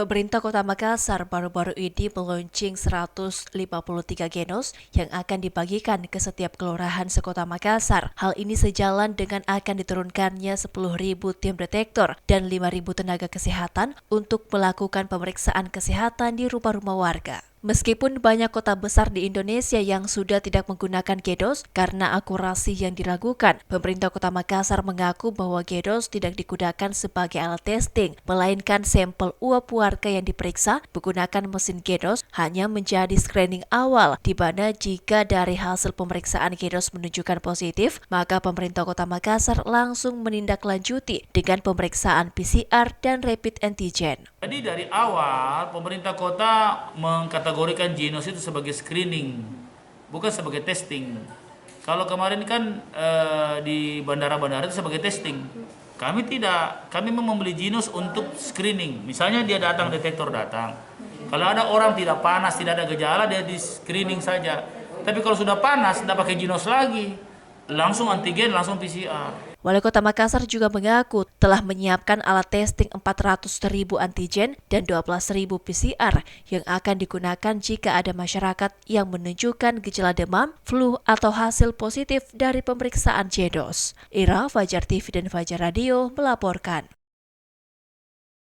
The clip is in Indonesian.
Pemerintah Kota Makassar baru-baru ini meluncing 153 genos yang akan dibagikan ke setiap kelurahan sekota Makassar. Hal ini sejalan dengan akan diturunkannya 10.000 tim detektor dan 5.000 tenaga kesehatan untuk melakukan pemeriksaan kesehatan di rumah-rumah warga. Meskipun banyak kota besar di Indonesia yang sudah tidak menggunakan GEDOS karena akurasi yang diragukan, pemerintah Kota Makassar mengaku bahwa GEDOS tidak digunakan sebagai alat testing, melainkan sampel uap warga yang diperiksa menggunakan mesin GEDOS hanya menjadi screening awal, di mana jika dari hasil pemeriksaan GEDOS menunjukkan positif, maka pemerintah Kota Makassar langsung menindaklanjuti dengan pemeriksaan PCR dan rapid antigen. Jadi dari awal pemerintah kota mengkategorikan genos itu sebagai screening, bukan sebagai testing. Kalau kemarin kan di bandara-bandara itu sebagai testing. Kami tidak, kami memang membeli genos untuk screening. Misalnya dia datang, detektor datang. Kalau ada orang tidak panas, tidak ada gejala, dia di screening saja. Tapi kalau sudah panas, tidak pakai genos lagi. Langsung antigen, langsung PCR. Wali Kota Makassar juga mengaku telah menyiapkan alat testing 400.000 antigen dan 12.000 PCR yang akan digunakan jika ada masyarakat yang menunjukkan gejala demam, flu, atau hasil positif dari pemeriksaan GEDOS. Ira, Fajar TV dan Fajar Radio melaporkan.